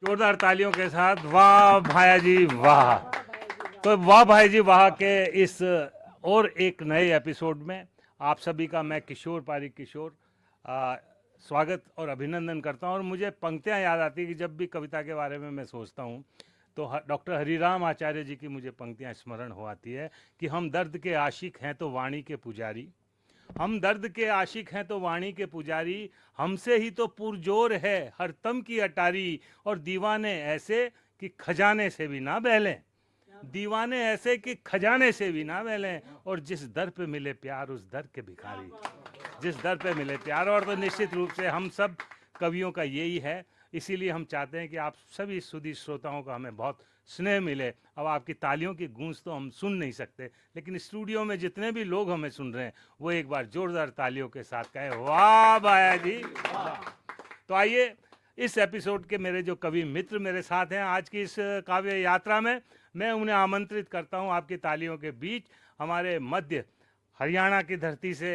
जोरदार तालियों के साथ वाह भाया जी वाह। तो वाह भाई जी वाह के इस और एक नए एपिसोड में आप सभी का मैं किशोर पारिक किशोर आ, स्वागत और अभिनंदन करता हूं। और मुझे पंक्तियां याद आती है कि जब भी कविता के बारे में मैं सोचता हूं तो डॉक्टर हरिराम आचार्य जी की मुझे पंक्तियां स्मरण हो आती है कि हम दर्द के आशिक हैं तो वाणी के पुजारी, हम दर्द के आशिक हैं तो वाणी के पुजारी, हमसे ही तो पुरजोर है हर तम की अटारी, और दीवाने ऐसे कि खजाने से भी ना बहलें, दीवाने ऐसे कि खजाने से भी ना बहलें, और जिस दर पे मिले प्यार उस दर के भिखारी, जिस दर पे मिले प्यार। और तो निश्चित रूप से हम सब कवियों का यही है, इसीलिए हम चाहते हैं कि आप सभी सुधी श्रोताओं का हमें बहुत स्नेह मिले। अब आपकी तालियों की गूंज तो हम सुन नहीं सकते, लेकिन स्टूडियो में जितने भी लोग हमें सुन रहे हैं वो एक बार जोरदार तालियों के साथ कहे वाह बाया जी वाह। तो आइए, इस एपिसोड के मेरे जो कवि मित्र मेरे साथ हैं आज की इस काव्य यात्रा में, मैं उन्हें आमंत्रित करता हूं आपकी तालियों के बीच हमारे मध्य हरियाणा की धरती से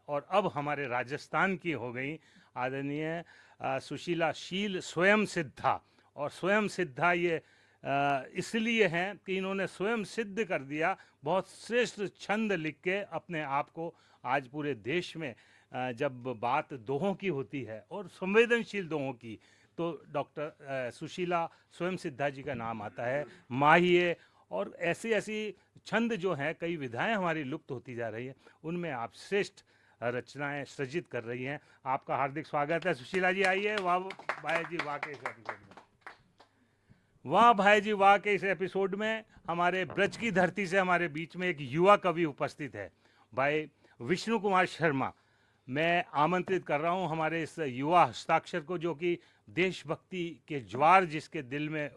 और अब हमारे राजस्थान की हो गई आदरणीय सुशीला शील स्वयं सिद्धा। और स्वयं सिद्धा ये इसलिए हैं कि इन्होंने स्वयं सिद्ध कर दिया, बहुत श्रेष्ठ छंद लिख के अपने आप को आज पूरे देश में जब बात दोहों की होती है और संवेदनशील दोहों की, तो डॉक्टर सुशीला स्वयं सिद्धा जी का नाम आता है। माहिए और ऐसी ऐसी छंद जो हैं, कई विधाएं हमारी लुप्त होती जा रही हैं, उनमें आप श्रेष्ठ रचनाएं सृजित कर रही हैं। आपका हार्दिक स्वागत है सुशीला जी, आइए। वाह भाई जी वाह के इस एपिसोड में, वाह भाई जी वाह के इस एपिसोड में हमारे ब्रज की धरती से हमारे बीच में एक युवा कवि उपस्थित है, भाई विष्णु कुमार शर्मा। मैं आमंत्रित कर रहा हूं हमारे इस युवा हस्ताक्षर को, जो कि देशभक्ति के ज्वार जिसके दिल में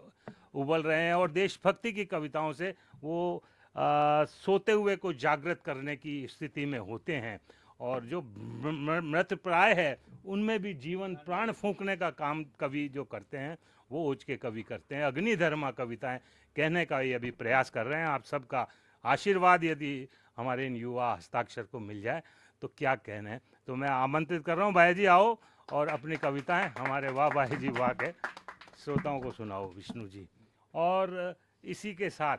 उबल रहे हैं और देशभक्ति की कविताओं से वो सोते हुए को जागृत करने की स्थिति में होते हैं, और जो मृत प्राय है उनमें भी जीवन प्राण फूंकने का काम कवि जो करते हैं वो ओज के कवि करते हैं। अग्निधर्मा कविताएं कहने का ये अभी प्रयास कर रहे हैं। आप सबका आशीर्वाद यदि हमारे इन युवा हस्ताक्षर को मिल जाए तो क्या कहना है। तो मैं आमंत्रित कर रहा हूँ, भाई जी आओ और अपनी कविताएं हमारे वाह भाई जी वाह के श्रोताओं को सुनाओ विष्णु जी। और इसी के साथ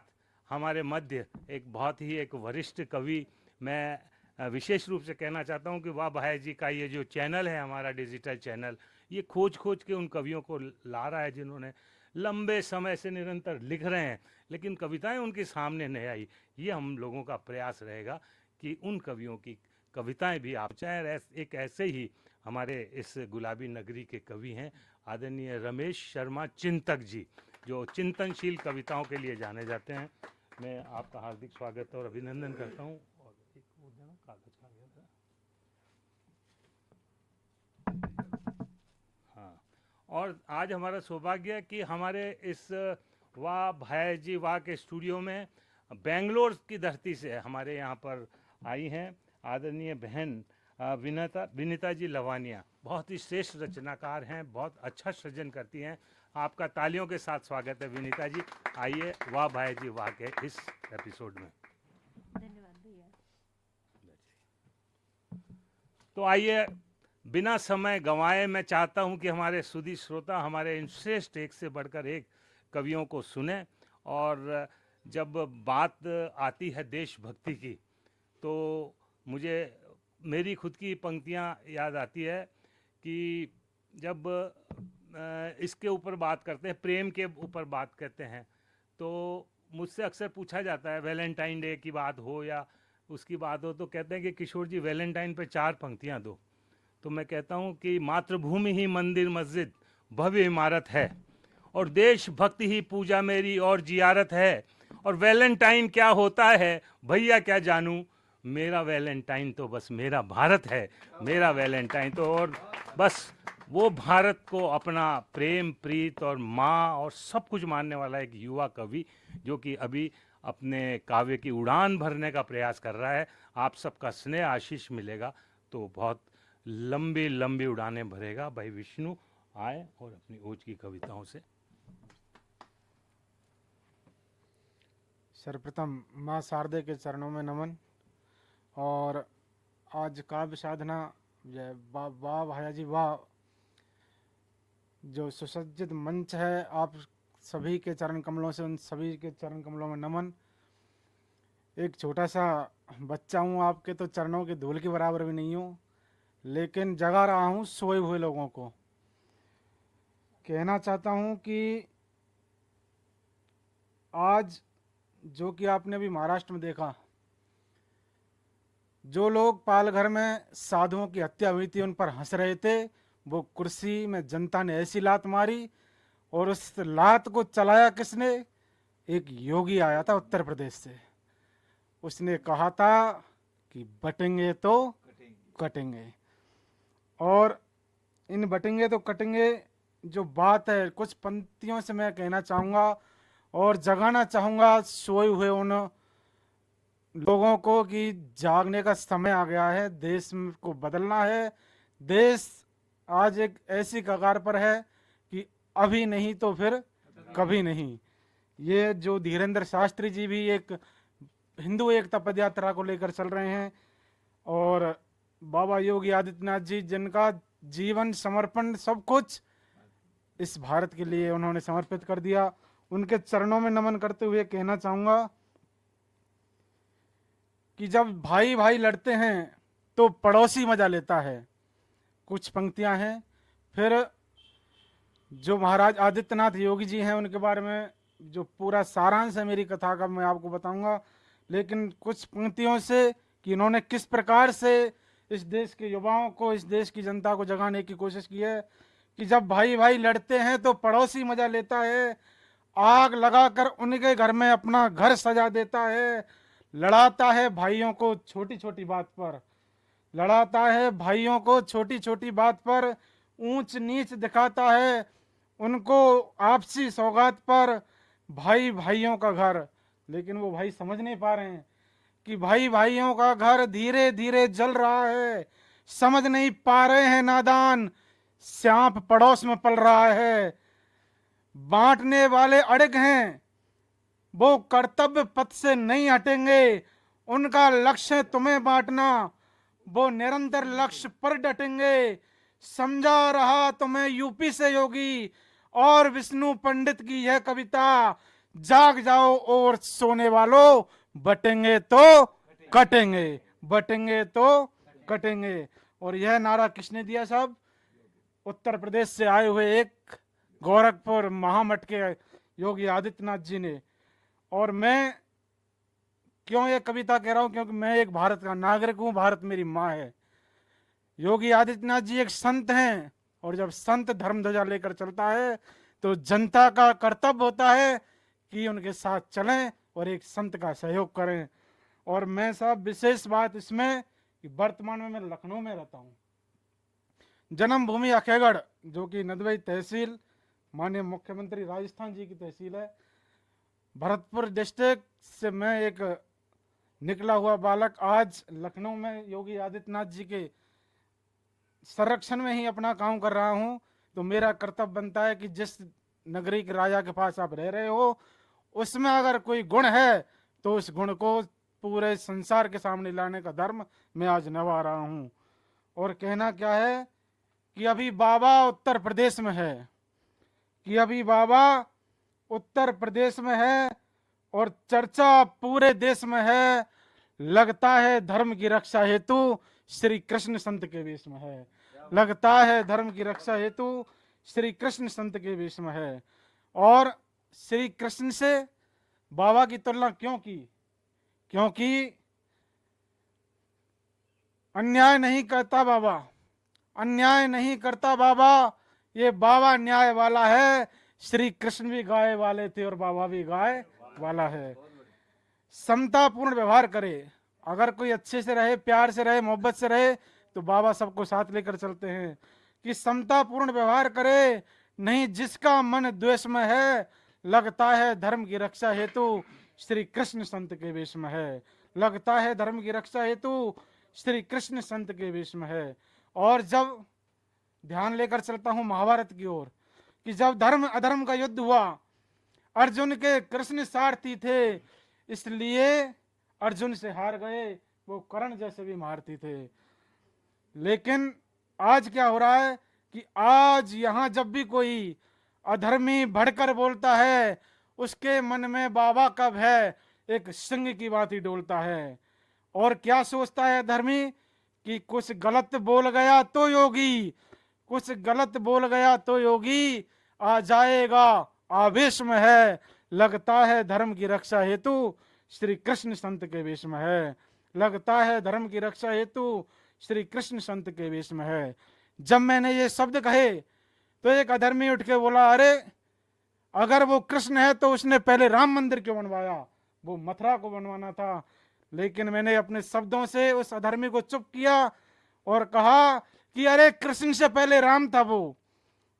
हमारे मध्य एक बहुत ही एक वरिष्ठ कवि, मैं विशेष रूप से कहना चाहता हूं कि वाह भाई जी का ये जो चैनल है, हमारा डिजिटल चैनल, ये खोज खोज के उन कवियों को ला रहा है जिन्होंने लंबे समय से निरंतर लिख रहे हैं लेकिन कविताएं उनके सामने नहीं आई। ये हम लोगों का प्रयास रहेगा कि उन कवियों की कविताएं भी आप चाहें। एक ऐसे ही हमारे इस गुलाबी नगरी के कवि हैं आदरणीय रमेश शर्मा चिंतक जी, जो चिंतनशील कविताओं के लिए जाने जाते हैं। मैं आपका हार्दिक स्वागत और अभिनंदन करता हूँ। और एक वो देना, कागज का गया था। हाँ, और आज हमारा सौभाग्य है कि हमारे इस वाह भाई जी वाह के स्टूडियो में बेंगलोर की धरती से हमारे यहाँ पर आई हैं आदरणीय बहन विनीता जी लवानिया। बहुत ही श्रेष्ठ रचनाकार हैं, बहुत अच्छा सृजन करती हैं। आपका तालियों के साथ स्वागत है विनीता जी, आइए वाह भाई जी वाह के इस एपिसोड में। धन्यवाद भैया। तो आइए, बिना समय गंवाए मैं चाहता हूं कि हमारे सुधी श्रोता हमारे इन श्रेष्ठ एक से बढ़कर एक कवियों को सुने। और जब बात आती है देशभक्ति की तो मुझे मेरी खुद की पंक्तियां याद आती है कि जब इसके ऊपर बात करते हैं, प्रेम के ऊपर बात करते हैं, तो मुझसे अक्सर पूछा जाता है वैलेंटाइन डे की बात हो या उसकी बात हो तो कहते हैं कि किशोर जी वैलेंटाइन पे 4 पंक्तियां दो। तो मैं कहता हूं कि मातृभूमि ही मंदिर मस्जिद भव्य इमारत है, और देशभक्ति ही पूजा मेरी और जियारत है, और वैलेंटाइन क्या होता है भैया क्या जानूं, मेरा वैलेंटाइन तो बस मेरा भारत है, मेरा वैलेंटाइन तो। और बस वो भारत को अपना प्रेम प्रीत और माँ और सब कुछ मानने वाला एक युवा कवि जो कि अभी अपने काव्य की उड़ान भरने का प्रयास कर रहा है। आप सबका स्नेह आशीष मिलेगा तो बहुत लंबी लंबी उड़ानें भरेगा। भाई विष्णु आए और अपनी ओज की कविताओं से। सर्वप्रथम माँ शारदे के चरणों में नमन। और आज काव्य साधना जय वाह वाह भैया जी वाह, जो सुसज्जित मंच है, आप सभी के चरण कमलों से, उन सभी के चरण कमलों में नमन। एक छोटा सा बच्चा हूँ, आपके तो चरणों के धूल के बराबर भी नहीं हूँ, लेकिन जगा रहा हूँ सोए हुए लोगों को। कहना चाहता हूँ कि आज जो कि आपने अभी महाराष्ट्र में देखा, जो लोग पालघर में साधुओं की हत्या हुई थी उन पर हंस रहे थे, वो कुर्सी में जनता ने ऐसी लात मारी, और उस लात को चलाया किसने? एक योगी आया था उत्तर प्रदेश से। उसने कहा था कि बटेंगे तो कटेंगे, और इन बटेंगे तो कटेंगे जो बात है, कुछ पंक्तियों से मैं कहना चाहूँगा और जगाना चाहूँगा सोए हुए उन लोगों को कि जागने का समय आ गया है, देश को बदलना है। देश आज एक ऐसी कगार पर है कि अभी नहीं तो फिर कभी नहीं। ये जो धीरेन्द्र शास्त्री जी भी एक हिंदू एकता पद यात्रा को लेकर चल रहे हैं, और बाबा योगी आदित्यनाथ जी जिनका जीवन समर्पण सब कुछ इस भारत के लिए उन्होंने समर्पित कर दिया, उनके चरणों में नमन करते हुए कहना चाहूँगा कि जब भाई भाई लड़ते हैं तो पड़ोसी मजा लेता है। कुछ पंक्तियां हैं। फिर जो महाराज आदित्यनाथ योगी जी हैं उनके बारे में जो पूरा सारांश है मेरी कथा का मैं आपको बताऊंगा, लेकिन कुछ पंक्तियों से कि इन्होंने किस प्रकार से इस देश के युवाओं को, इस देश की जनता को जगाने की कोशिश की है कि जब भाई भाई लड़ते हैं तो पड़ोसी मजा लेता है, आग लगाकर उनके घर में अपना घर सजा देता है, लड़ाता है भाइयों को छोटी छोटी बात पर, लड़ाता है भाइयों को छोटी छोटी बात पर, ऊंच नीच दिखाता है उनको आपसी सौगात पर, भाई भाइयों का घर। लेकिन वो भाई समझ नहीं पा रहे हैं कि भाई भाइयों का घर धीरे धीरे जल रहा है, समझ नहीं पा रहे हैं नादान, सांप पड़ोस में पल रहा है। बांटने वाले अड़ग हैं, वो कर्तव्य पथ से नहीं हटेंगे, उनका लक्ष्य है तुम्हें बांटना, वो निरंतर लक्ष्य पर डटेंगे। समझा रहा तुम्हें यूपी से योगी और विष्णु पंडित की यह कविता, जाग जाओ और सोने वालों, बटेंगे तो कटेंगे, बटेंगे तो कटेंगे। और यह नारा किसने दिया साहब? उत्तर प्रदेश से आए हुए एक गोरखपुर महामठ के योगी आदित्यनाथ जी ने। और मैं क्यों ये कविता कह रहा हूं? क्योंकि मैं एक भारत का नागरिक हूं, भारत मेरी माँ है। योगी आदित्यनाथ जी एक संत हैं, और जब संत धर्म ध्वजा लेकर चलता है तो जनता का कर्तव्य होता है कि उनके साथ चलें और एक संत का सहयोग करें। और मैं साहब विशेष बात इसमें कि वर्तमान में मैं लखनऊ में रहता हूं, जन्मभूमि अकेगढ़ जो कि नदवई तहसील, माननीय मुख्यमंत्री राजस्थान जी की तहसील है। भरतपुर डिस्ट्रिक्ट से मैं एक निकला हुआ बालक आज लखनऊ में योगी आदित्यनाथ जी के संरक्षण में ही अपना काम कर रहा हूं। तो मेरा कर्तव्य बनता है कि जिस नगरी के राजा के पास आप रह रहे हो उसमें अगर कोई गुण है तो उस गुण को पूरे संसार के सामने लाने का धर्म मैं आज निभा रहा हूं। और कहना क्या है कि अभी बाबा उत्तर प्रदेश में है, कि अभी बाबा उत्तर प्रदेश में है और चर्चा पूरे देश में है, लगता है धर्म की रक्षा हेतु श्री कृष्ण संत के वेश में है, लगता है धर्म की रक्षा हेतु श्री कृष्ण संत के वेश में है। और श्री कृष्ण से बाबा की तुलना क्यों की? क्योंकि अन्याय नहीं करता बाबा, अन्याय नहीं करता बाबा, ये बाबा न्याय वाला है। श्री कृष्ण भी गाय वाले थे और बाबा भी गाय वाला है। समतापूर्ण व्यवहार करे, अगर कोई अच्छे से रहे, प्यार से रहे, मोहब्बत से रहे तो बाबा सबको साथ लेकर चलते हैं। कि समतापूर्ण व्यवहार करे, नहीं जिसका मन द्वेष में है, लगता है धर्म की रक्षा हेतु श्री कृष्ण संत के वेश में है, लगता है धर्म की रक्षा हेतु श्री कृष्ण संत के वेश में है। और जब ध्यान लेकर चलता हूं महाभारत की ओर, कि जब धर्म अधर्म का युद्ध हुआ, अर्जुन के कृष्ण सारथी थे, इसलिए अर्जुन से हार गए, वो कर्ण जैसे भी मारती थे। लेकिन आज क्या हो रहा है कि आज यहाँ जब भी कोई अधर्मी भड़कर बोलता है, उसके मन में बाबा का भय एक सिंह की भांति डोलता है। और क्या सोचता है अधर्मी कि कुछ गलत बोल गया तो योगी, कुछ गलत बोल गया तो योगी आ जाएगा, आवेश में है, लगता है धर्म की रक्षा हेतु श्री कृष्ण संत के वेश में है, लगता है धर्म की रक्षा हेतु श्री कृष्ण संत के वेश में है। जब मैंने ये शब्द कहे तो एक अधर्मी उठ के बोला, अरे अगर वो कृष्ण है तो उसने पहले राम मंदिर क्यों बनवाया, वो मथुरा को बनवाना था। लेकिन मैंने अपने शब्दों से उस अधर्मी को चुप किया और कहा कि अरे कृष्ण से पहले राम था वो,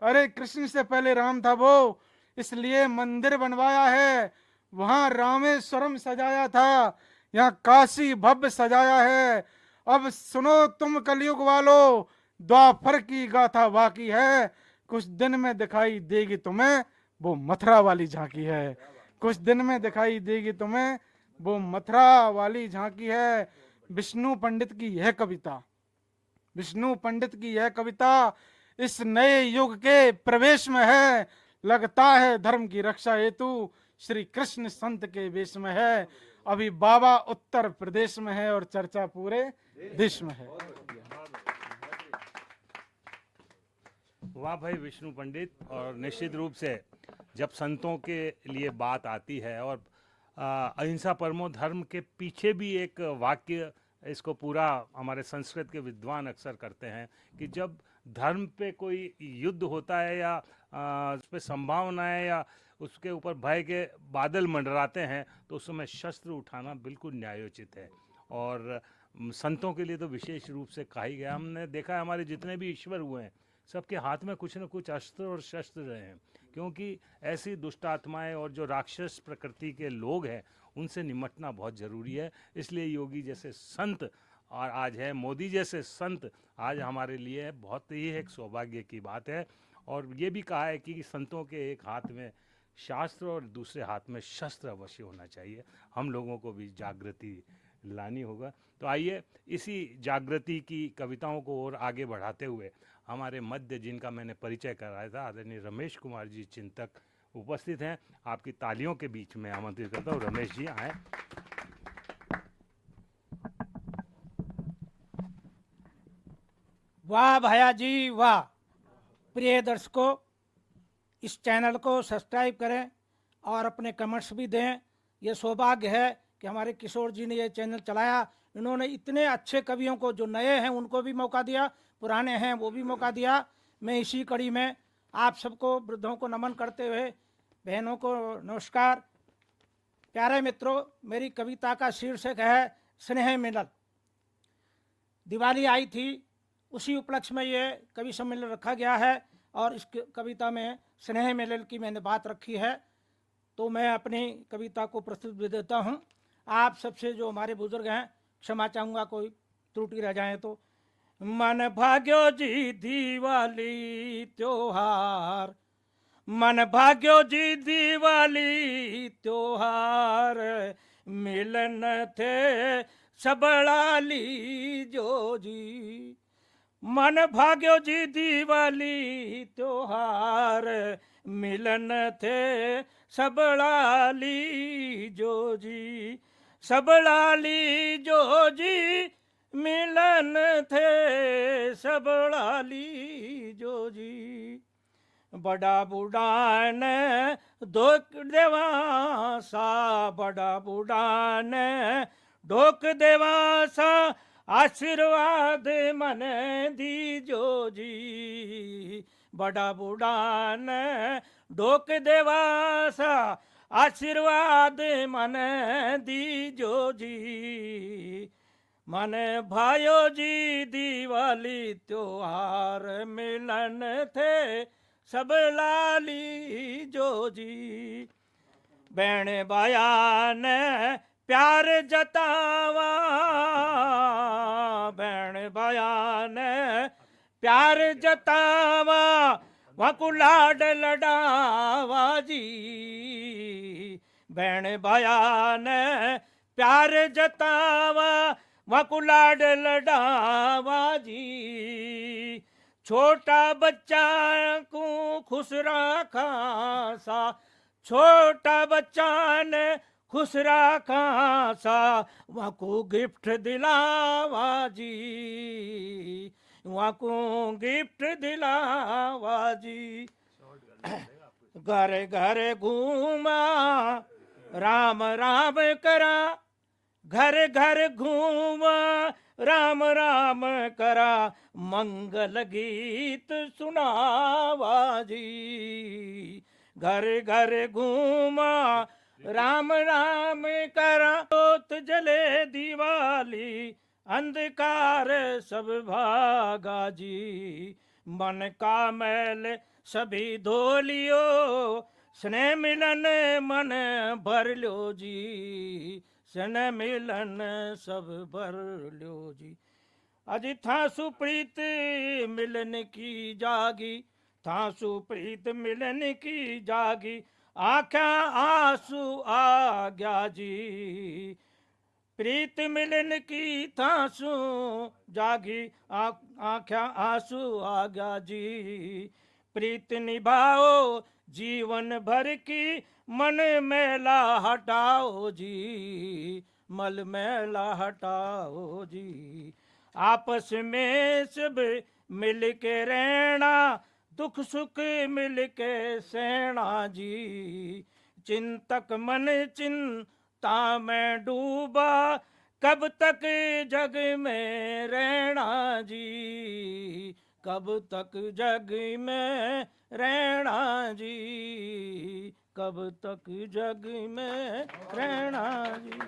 अरे कृष्ण से पहले राम था वो, इसलिए मंदिर बनवाया है, वहां रामेश्वरम सजाया था, यहाँ काशी भव्य सजाया है। अब सुनो तुम कलयुग वालों, द्वापर की गाथा बाकी है, कुछ दिन में दिखाई देगी तुम्हें वो मथुरा वाली झांकी है, कुछ दिन में दिखाई देगी तुम्हें वो मथुरा वाली झांकी है। विष्णु पंडित की यह कविता, विष्णु पंडित की यह कविता इस नए युग के प्रवेश में है, लगता है धर्म की रक्षा हेतु श्री कृष्ण संत के वेश में है। अभी बाबा उत्तर प्रदेश में है और चर्चा पूरे देश में है। वाह भाई विष्णु पंडित। और निश्चित रूप से जब संतों के लिए बात आती है और अहिंसा परमो धर्म के पीछे भी एक वाक्य, इसको पूरा हमारे संस्कृत के विद्वान अक्सर करते हैं कि जब धर्म पे कोई युद्ध होता है या उस पर संभावनाएं या उसके ऊपर भय के बादल मंडराते हैं तो उस समय शस्त्र उठाना बिल्कुल न्यायोचित है। और संतों के लिए तो विशेष रूप से कहा ही गया। हमने देखा है हमारे जितने भी ईश्वर हुए हैं सबके हाथ में कुछ न कुछ अस्त्र और शस्त्र रहे हैं, क्योंकि ऐसी दुष्ट आत्माएं और जो राक्षस प्रकृति के लोग हैं उनसे निमटना बहुत ज़रूरी है। इसलिए योगी जैसे संत और आज है, मोदी जैसे संत आज हमारे लिए बहुत ही एक सौभाग्य की बात है। और ये भी कहा है कि संतों के एक हाथ में शास्त्र और दूसरे हाथ में शस्त्र अवश्य होना चाहिए। हम लोगों को भी जागृति लानी होगा। तो आइए इसी जागृति की कविताओं को और आगे बढ़ाते हुए हमारे मध्य, जिनका मैंने परिचय कराया था, आदरणीय रमेश कुमार जी चिंतक उपस्थित हैं। आपकी तालियों के बीच में आमंत्रित करता हूँ, रमेश जी आए। वाह भैया जी वाह। प्रिय दर्शकों, इस चैनल को सब्सक्राइब करें और अपने कमेंट्स भी दें। ये सौभाग्य है कि हमारे किशोर जी ने ये चैनल चलाया। इन्होंने इतने अच्छे कवियों को, जो नए हैं उनको भी मौका दिया, पुराने हैं वो भी मौका दिया। मैं इसी कड़ी में आप सबको, वृद्धों को नमन करते हुए, बहनों को नमस्कार। प्यारे मित्रों, मेरी कविता का शीर्षक है स्नेह मिलल। दिवाली आई थी, उसी उपलक्ष्य में ये कवि सम्मेलन रखा गया है और इस कविता में स्नेह मिलल की मैंने बात रखी है। तो मैं अपनी कविता को प्रस्तुत देता हूँ। आप सबसे, जो हमारे बुजुर्ग हैं, क्षमा चाहूँगा कोई त्रुटि रह जाए तो। मन भाग्यो जी दिवाली त्योहार, मन भाग्यो जी दिवाली त्योहार, मिलन थे सबड़ाली जो जी। मन भाग्यो जी दिवाली त्योहार, मिलन थे सबड़ाली जो जी। सबड़ाली जो जी, मिलन थे सबड़ाली जो जी। बड़ा बूढ़ा ने ढोक देवासा, बड़ा बूढ़ा ने ढोक देवासा, आशीर्वाद मन दीजो जी। बड़ा बूढ़ा ने ढोक देवासा, आशीर्वाद मन दीजो जी। मन भायो जी दिवाली त्योहार, मिलन थे सब लाली जो जी। बहन भाया ने प्यार जतावा, बहन भाया ने प्यार जतावा, वहाँ लाड लडावा जी। बहन भाया ने प्यार जतावा, वहाँ लाड लडावा जी। छोटा बच्चा को खुश रखा सा, छोटा बच्चा ने खुश रखा सा, वहाँ को गिफ्ट दिलावा जी, वहाँ को गिफ्ट दिलावा जी। घर घर घूमा राम राम करा, घर घर घूमा राम राम करा, मंगल गीत सुनावा जी। घर घर घूमा राम राम करा, जोत जले दिवाली, अंधकार सब भागा जी। मन का मैल सभी धो लियो, स्नेह मिलन मन भर लो जी, स्नेह मिलन सब भर लो जी। अज था सुप्रीत मिलन की जागी, था सुप्रीत मिलन की जागी, आँखा आंसू आ गया जी। प्रीत मिलन की थांसू जागी, आँखा आंसू आ गया जी। प्रीत निभाओ जीवन भर की, मन मैला हटाओ जी, मल मैला हटाओ जी। आपस में सब मिल के रहना, दुख सुख मिल के सहना जी। चिंतक मन चिंता में डूबा, कब तक जग में रहना जी, कब तक जग में रहना जी, कब तक जग में रहना जी।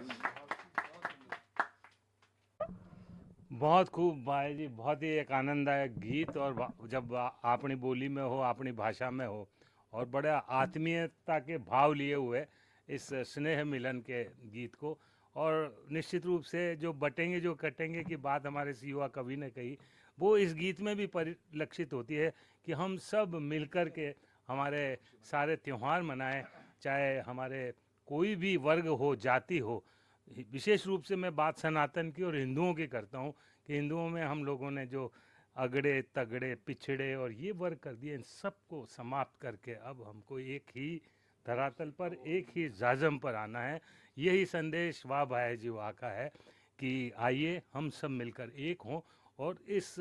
बहुत खूब भाई जी, बहुत ही एक आनंददायक गीत। और जब अपनी बोली में हो, अपनी भाषा में हो, और बड़ा आत्मीयता के भाव लिए हुए इस स्नेह मिलन के गीत को। और निश्चित रूप से जो बटेंगे जो कटेंगे की बात हमारे युवा कवि ने कही, वो इस गीत में भी परिलक्षित होती है कि हम सब मिलकर के हमारे सारे त्यौहार मनाएं, चाहे हमारे कोई भी वर्ग हो, जाति हो। विशेष रूप से मैं बात सनातन की और हिंदुओं की करता हूँ कि हिंदुओं में हम लोगों ने जो अगड़े तगड़े पिछड़े और ये वर्ग कर दिए, इन सबको समाप्त करके अब हमको एक ही धरातल पर, एक ही जाजम पर आना है। यही संदेश वाह भाई जी वाह का है कि आइए हम सब मिलकर एक हों और इस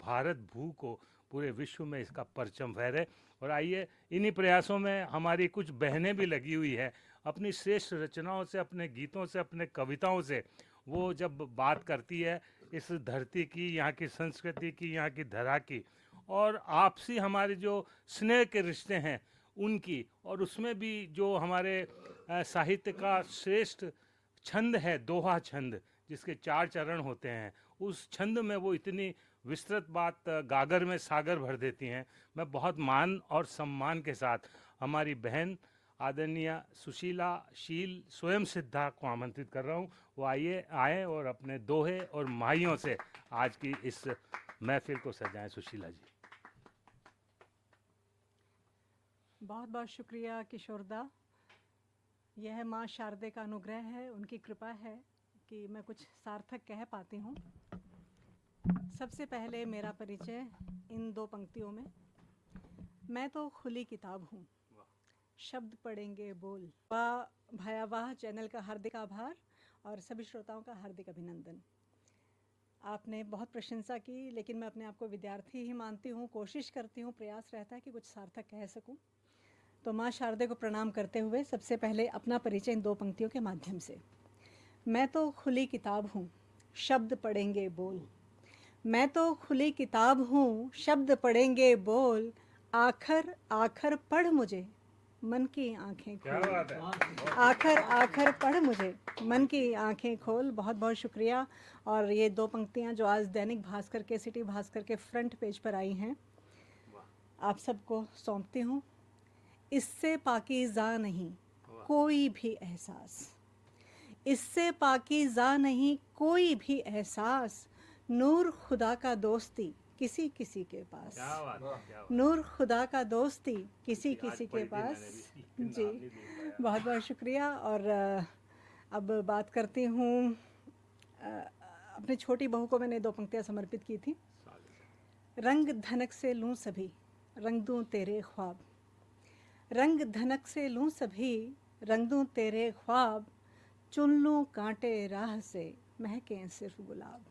भारत भू को पूरे विश्व में इसका परचम फहरे। और आइए इन्हीं प्रयासों में हमारी कुछ बहनें भी लगी हुई है, अपनी श्रेष्ठ रचनाओं से, अपने गीतों से, अपने कविताओं से वो जब बात करती है इस धरती की, यहाँ की संस्कृति की, यहाँ की धरा की, और आपसी हमारे जो स्नेह के रिश्ते हैं उनकी, और उसमें भी जो हमारे साहित्य का श्रेष्ठ छंद है दोहा छंद, जिसके 4 चरण होते हैं, उस छंद में वो इतनी विस्तृत बात गागर में सागर भर देती हैं। मैं बहुत मान और सम्मान के साथ हमारी बहन आदरणीय सुशीला शील स्वयं सिद्धा को आमंत्रित कर रहा हूँ, वो आए और अपने दोहे और माहियों से आज की इस महफिल को सजाएं। सुशीला जी। बहुत बहुत शुक्रिया किशोरदा। यह माँ शारदे का अनुग्रह है, उनकी कृपा है कि मैं कुछ सार्थक कह पाती हूँ। सबसे पहले मेरा परिचय इन 2 पंक्तियों में। मैं तो खुली किताब हूँ, शब्द पढ़ेंगे बोल। वाह भयावाह चैनल का हार्दिक आभार और सभी श्रोताओं का हार्दिक अभिनंदन। आपने बहुत प्रशंसा की, लेकिन मैं अपने आप को विद्यार्थी ही मानती हूँ, कोशिश करती हूँ, प्रयास रहता है कि कुछ सार्थक कह सकूँ। तो माँ शारदे को प्रणाम करते हुए सबसे पहले अपना परिचय इन 2 पंक्तियों के माध्यम से। मैं तो खुली किताब हूँ, शब्द पढ़ेंगे बोल। मैं तो खुली किताब हूँ, शब्द पढ़ेंगे बोल। आखर आखर पढ़ मुझे, मन की आंखें खोल। आखर आखर पढ़ मुझे, मन की आंखें खोल। बहुत बहुत शुक्रिया। और ये 2 पंक्तियाँ जो आज दैनिक भास्कर के, सिटी भास्कर के फ्रंट पेज पर आई हैं, आप सबको सौंपती हूँ। इससे पाकीज़ा नहीं कोई भी एहसास, इससे पाकीज़ा नहीं कोई भी एहसास। नूर खुदा का दोस्ती किसी किसी के पास, नूर खुदा का दोस्ती किसी किसी के पास। जी बहुत बहुत शुक्रिया। और अब बात करती हूँ, अपनी छोटी बहू को मैंने 2 पंक्तियाँ समर्पित की थी। रंग धनक से लूं सभी, रंग दूं तेरे ख्वाब। रंग धनक से लूं सभी, रंग दूं तेरे ख्वाब। चुन लूं कांटे राह से, महकें सिर्फ गुलाब।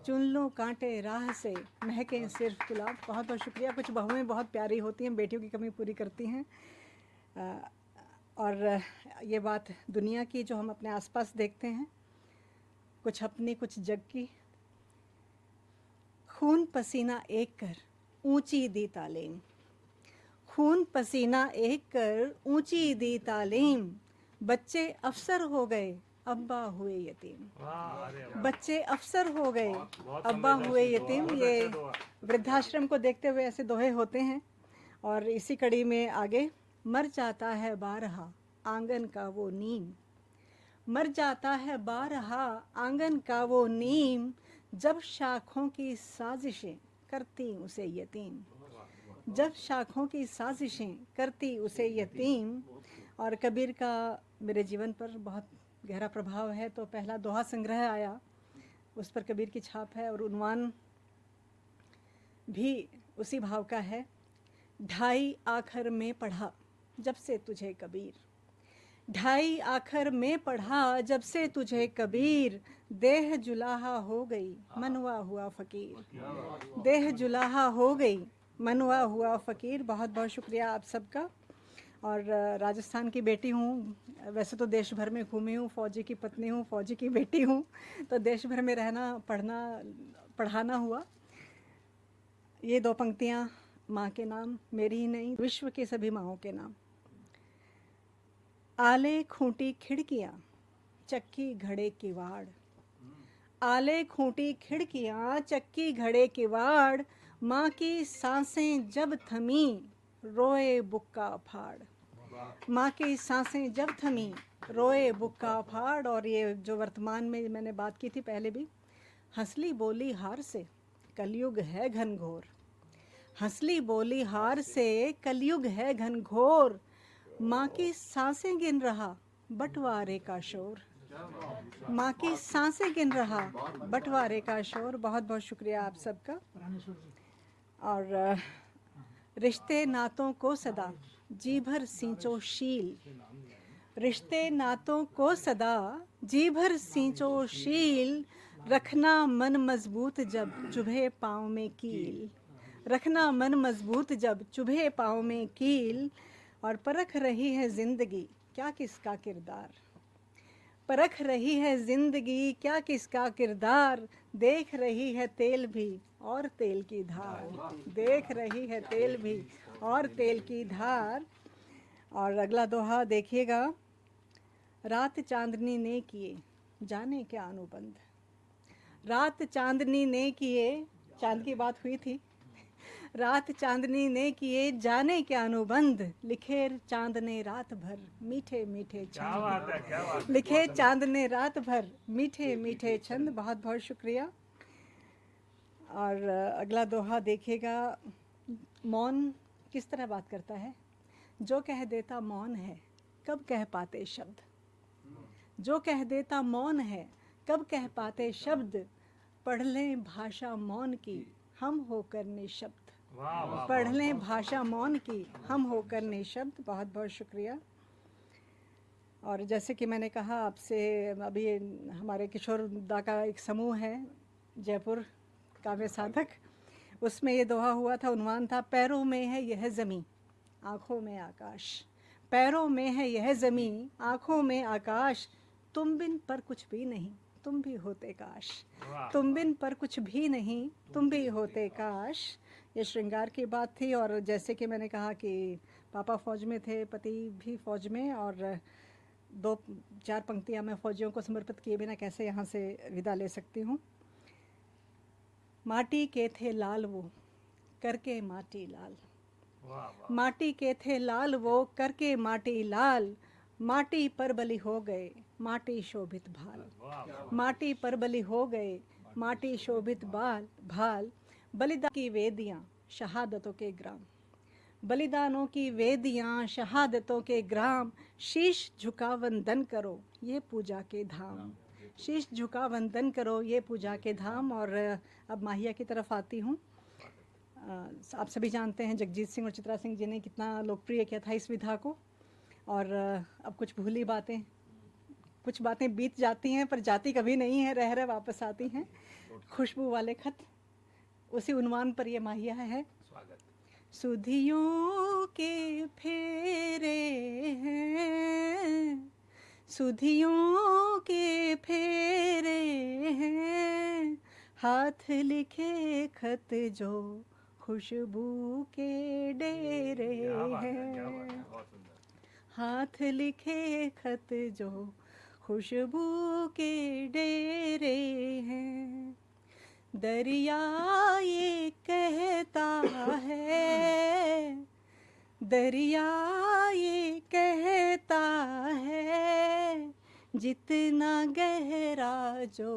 चुन लूं कांटे राह से, महकें सिर्फ गुलाब। बहुत बहुत शुक्रिया। कुछ बहुएं बहुत प्यारी होती हैं, बेटियों की कमी पूरी करती हैं। और ये बात दुनिया की जो हम अपने आसपास देखते हैं, कुछ अपनी कुछ जग की। खून पसीना एक कर ऊंची दी तालीम। खून पसीना एक कर ऊंची दी तालीम। बच्चे अफसर हो गए, अब्बा हुए यतीम। बच्चे अफसर हो गए, अब्बा हुए यतीम। ये वृद्धाश्रम को देखते हुए ऐसे दोहे होते हैं। और इसी कड़ी में आगे, मर जाता है बारहा आंगन का वो नीम। मर जाता है बारहा आंगन का वो नीम। जब शाखों की साजिशें करती उसे यतीम। जब शाखों की साजिशें करती उसे यतीम। और कबीर का मेरे जीवन पर बहुत गहरा प्रभाव है, तो पहला दोहा संग्रह आया, उस पर कबीर की छाप है और उन्वान भी उसी भाव का है। ढाई आखर में पढ़ा जब से तुझे कबीर। ढाई आखर में पढ़ा जब से तुझे कबीर। देह जुलाहा हो गई मनवा हुआ फ़कीर। देह जुलाहा हो गई मनवा हुआ फ़कीर। बहुत बहुत शुक्रिया आप सबका। और राजस्थान की बेटी हूँ, वैसे तो देश भर में घूमी हूँ, फ़ौजी की पत्नी हूँ, फ़ौजी की बेटी हूँ, तो देश भर में रहना पढ़ाना हुआ। ये दो पंक्तियाँ माँ के नाम, मेरी ही नहीं, विश्व के सभी माँओं के नाम। आले खूंटी खिड़कियाँ चक्की घड़े किवाड़। आले खूंटी खिड़कियाँ चक्की घड़े किवाड़। माँ की सांसें जब थमी रोए बुक्का फाड़। माँ की सांसें जब थमी रोए बुक्का फाड़। और ये जो वर्तमान में मैंने बात की थी पहले भी, हंसली बोली हार से कलयुग है घनघोर। हंसली बोली हार से कलयुग है घनघोर। माँ की सांसें गिन रहा बंटवारे का शोर। माँ की सांसें गिन रहा बंटवारे का शोर। बहुत बहुत शुक्रिया आप सबका। और रिश्ते नातों को सदा जी भर सींचो शील। रिश्ते नातों को सदा जी भर सींचो शील। रखना मन मजबूत जब चुभे पाँव में कील। रखना मन मजबूत जब चुभे पाँव में कील। और परख रही है ज़िंदगी क्या किसका किरदार। परख रही है ज़िंदगी क्या किसका किरदार। देख रही है तेल भी और तेल की धार। देख रही है तेल भी और तेल की धार। और अगला दोहा देखिएगा। रात चांदनी ने किए जाने क्या अनुबंध। रात चांदनी ने किए, चांद की बात हुई थी, रात चांदनी ने किए जाने क्या अनुबंध। लिखे चांद ने रात भर मीठे मीठे छंद। लिखे चांद ने रात भर मीठे मीठे छंद। बहुत बहुत शुक्रिया। और अगला दोहा देखिएगा। मौन किस तरह बात करता है। जो कह देता मौन है कब कह पाते शब्द। जो कह देता मौन है कब कह पाते शब्द। पढ़ लें भाषा मौन की हम होकर निशब्द। पढ़ लें भाषा मौन की हम होकर निशब्द। बहुत बहुत शुक्रिया। और जैसे कि मैंने कहा आपसे, अभी हमारे किशोर दा का एक समूह है जयपुर काव्य साधक, उसमें ये दोहा हुआ था, उन्वान था, पैरों में है यह ज़मीं आँखों में आकाश। पैरों में है यह ज़मीं आँखों में आकाश। तुम बिन पर कुछ भी नहीं तुम भी होते काश। तुम बिन पर कुछ भी नहीं तुम भी होते काश। ये श्रृंगार की बात थी। और जैसे कि मैंने कहा कि पापा फ़ौज में थे, पति भी फ़ौज में, और 2-4 पंक्तियाँ मैं फ़ौजियों को समर्पित किए बिना कैसे यहाँ से विदा ले सकती हूँ। माटी के थे लाल वो करके माटी लाल। माटी के थे लाल वो करके माटी लाल। माटी पर बलि हो गए माटी शोभित भाल। माटी पर बलि हो गए माटी शोभित भाल। बलिदान की वेदियाँ शहादतों के ग्राम। बलिदानों की वेदियाँ शहादतों के ग्राम। शीश झुका वंदन करो ये पूजा के धाम। शीश झुका वंदन करो ये पूजा के धाम। और अब माहिया की तरफ आती हूँ। आप सभी जानते हैं जगजीत सिंह और चित्रा सिंह जी ने कितना लोकप्रिय किया था इस विधा को। और अब कुछ भूली बातें, कुछ बातें बीत जाती हैं पर जाती कभी नहीं है, रह रह वापस आती हैं। खुशबू वाले खत, उसी उन्वान पर ये माहिया है। सुधियों के फेरे हैं, सुधियों के फेरे हैं, हाथ लिखे खत जो खुशबू के डेरे हैं, हाथ लिखे खत जो खुशबू के डेरे हैं। दरिया ये कहता है, दरिया ये कहता है, जितना गहरा जो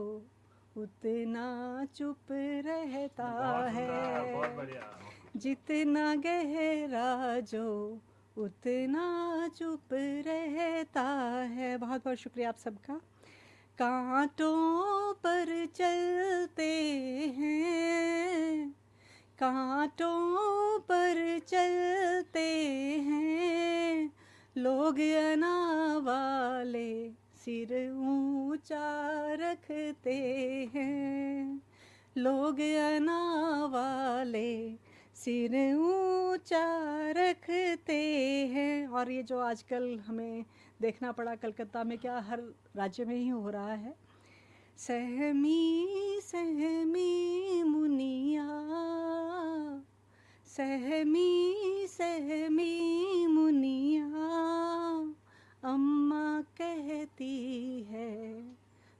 उतना चुप रहता है, जितना गहरा जो उतना चुप रहता है। बहुत बहुत शुक्रिया आप सबका। कांटों पर चलते हैं, कांटों पर चलते हैं, लोग अना वाले सिर ऊंचा रखते हैं, लोग अना वाले सिर ऊंचा रखते हैं। और ये जो आजकल हमें देखना पड़ा कलकत्ता में, क्या हर राज्य में ही हो रहा है। सहमी सहमी मुनिया, सहमी सहमी मुनिया, अम्मा कहती है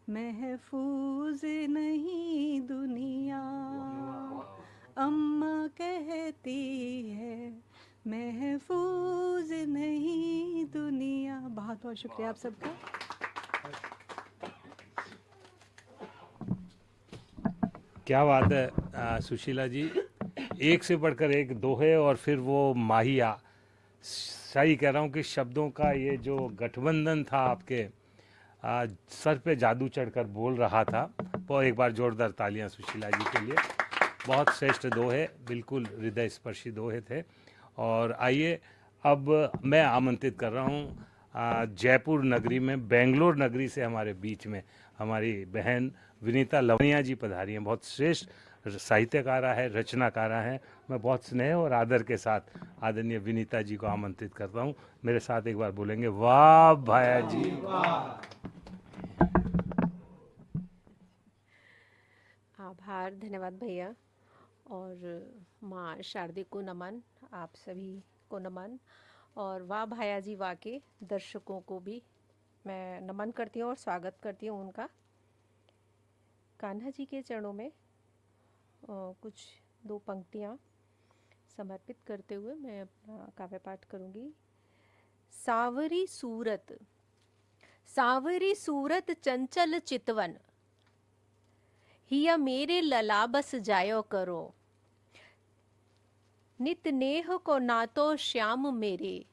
महफूज नहीं दुनिया, अम्मा कहती है महफूज नहीं दुनिया। बहुत बहुत शुक्रिया आप सबका। क्या बात है सुशीला जी, एक से बढ़कर एक दोहे और फिर वो माहिया। सही कह रहा हूँ कि शब्दों का ये जो गठबंधन था आपके सर पे जादू चढ़कर बोल रहा था। वो एक बार जोरदार तालियां सुशीला जी के लिए। बहुत श्रेष्ठ दोहे, बिल्कुल हृदय स्पर्शी दोहे थे। और आइए अब मैं आमंत्रित कर रहा हूँ जयपुर नगरी में, बेंगलोर नगरी से हमारे बीच में हमारी बहन विनीता लवनिया जी पधारी हैं। बहुत श्रेष्ठ साहित्यकारा है, रचनाकारा हैं। मैं बहुत स्नेह और आदर के साथ आदरणीय विनीता जी को आमंत्रित करता हूँ। मेरे साथ एक बार बोलेंगे, वाह भाया जी वाह। आभार, धन्यवाद भैया। और माँ शारदे को नमन, आप सभी को नमन। और वाह भाया जी वाह के दर्शकों को भी मैं नमन करती हूँ और स्वागत करती हूँ उनका। कान्हा जी के चरणों में कुछ दो पंक्तियाँ समर्पित करते हुए मैं अपना काव्य पाठ करूँगी। सावरी सूरत, सावरी सूरत चंचल चितवन, हिया मेरे लला बस जायो करो, नित नेह को नातो श्याम मेरे,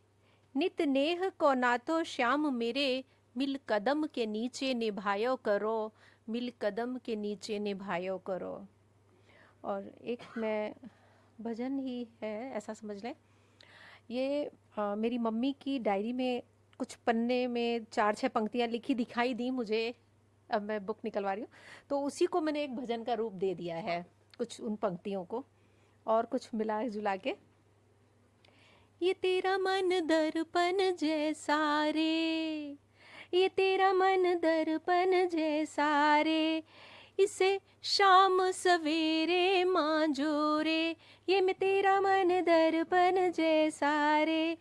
नित नेह को नातो श्याम मेरे, मिल कदम के नीचे निभायो करो, मिल कदम के नीचे निभायो करो। और एक मैं भजन ही है ऐसा समझ लें। ये मेरी मम्मी की डायरी में कुछ पन्ने में 4-6 पंक्तियाँ लिखी दिखाई दी मुझे। अब मैं बुक निकलवा रही हूँ तो उसी को मैंने एक भजन का रूप दे दिया है, कुछ उन पंक्तियों को और कुछ मिला जुला के। ये तेरा मन दर्पण जैसा रे, ये तेरा मन दर्पण जैसा रे, इसे शाम सवेरे मांझो रे, ये मैं तेरा मन दर्पण जैसा रे,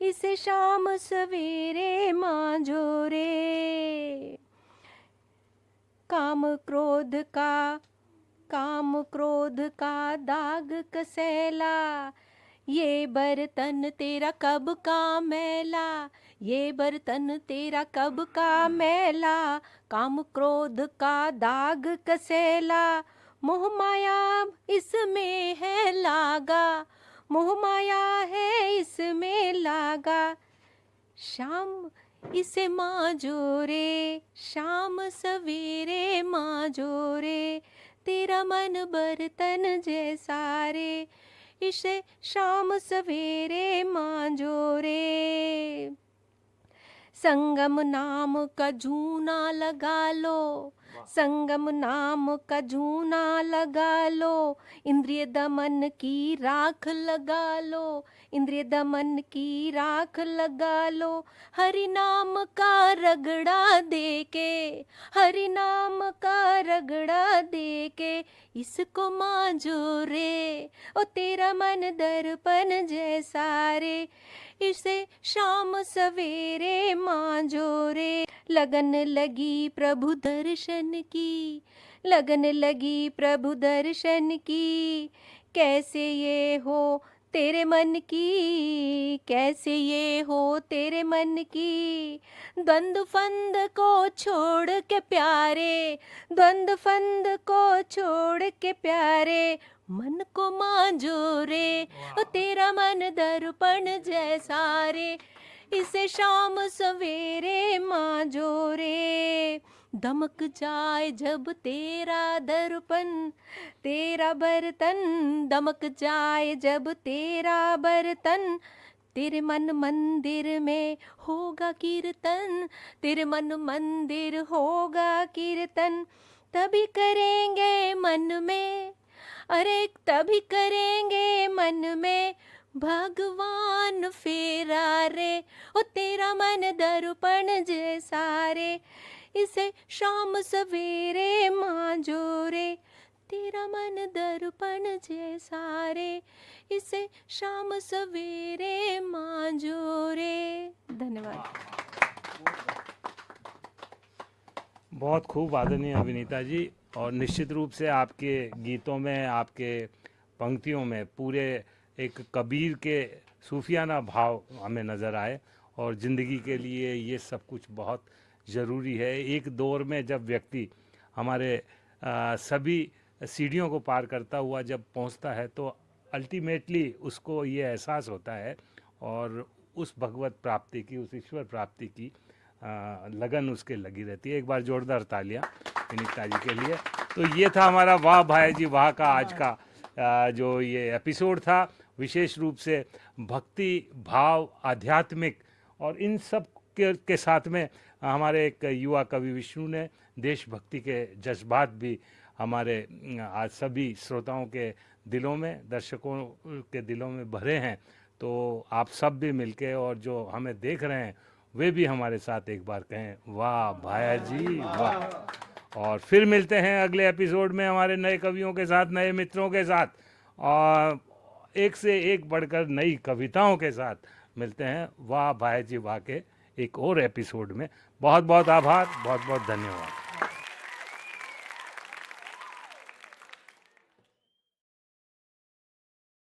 इसे शाम सवेरे मांझो रे। काम क्रोध का, काम क्रोध का दाग कसैला, ये बर्तन तेरा कब का मैला, ये बर्तन तेरा कब का मैला, काम क्रोध का दाग कसैला, मोह माया इसमें है लागा, मोह माया है इसमें लागा, शाम इसे मांझो रे, शाम सवेरे मांझो रे, तेरा मन बर्तन जैसा रे, इसे शाम सवेरे मांझो रे। संगम नाम का जूना लगा लो, संगम नाम का जूना लगा लो, इंद्रिय दमन की राख लगा लो, इंद्रिय दमन की राख लगा लो। हरि नाम का रगड़ा दे के, हरि नाम का रगड़ा दे के, इसको मांझो रे, ओ तेरा मन दर्पण जैसा रे, इसे शाम सवेरे मांझो रे। लगन लगी प्रभु दर्शन की, लगन लगी प्रभु दर्शन की, कैसे ये हो तेरे मन की, कैसे ये हो तेरे मन की। द्वंद फंद को छोड़ के प्यारे, द्वंद फंद को छोड़ के प्यारे, मन को मांझो रे, ओ तेरा मन दर्पण जैसा रे, इसे शाम सवेरे मांझो रे। दमक जाए जब तेरा दर्पण, तेरा बर्तन, दमक जाए जब तेरा बर्तन, तेरे मन मंदिर में होगा कीर्तन, तेरे मन मंदिर होगा कीर्तन। तभी करेंगे मन में, अरे तभी करेंगे मन में भगवान फेरा रे, ओ तेरा मन दर्पण जैसा रे, इसे शाम सवेरे मांझो रे, तेरा मन दर्पण जैसा रे, इसे शाम सवेरे मांझो रे। धन्यवाद। बहुत खूब आदरणीय विनीता जी, और निश्चित रूप से आपके गीतों में, आपके पंक्तियों में पूरे एक कबीर के सूफियाना भाव हमें नज़र आए, और ज़िंदगी के लिए ये सब कुछ बहुत ज़रूरी है। एक दौर में जब व्यक्ति हमारे सभी सीढ़ियों को पार करता हुआ जब पहुंचता है, तो अल्टीमेटली उसको ये एहसास होता है, और उस भगवत प्राप्ति की, उस ईश्वर प्राप्ति की लगन उसके लगी रहती है। एक बार जोरदार तालियां विनीता जी के लिए। तो ये था हमारा वाह भाई जी वाह का आज का जो ये एपिसोड था, विशेष रूप से भक्ति भाव, आध्यात्मिक, और इन सब के साथ में हमारे एक युवा कवि विष्णु ने देशभक्ति के जज्बात भी हमारे आज सभी श्रोताओं के दिलों में, दर्शकों के दिलों में भरे हैं। तो आप सब भी मिलके, और जो हमें देख रहे हैं वे भी हमारे साथ एक बार कहें वाह भाया जी वाह। और फिर मिलते हैं अगले एपिसोड में हमारे नए कवियों के साथ, नए मित्रों के साथ, और एक से एक बढ़कर नई कविताओं के साथ मिलते हैं वाह भाया जी वाह के एक और एपिसोड में। बहुत बहुत आभार, बहुत बहुत धन्यवाद।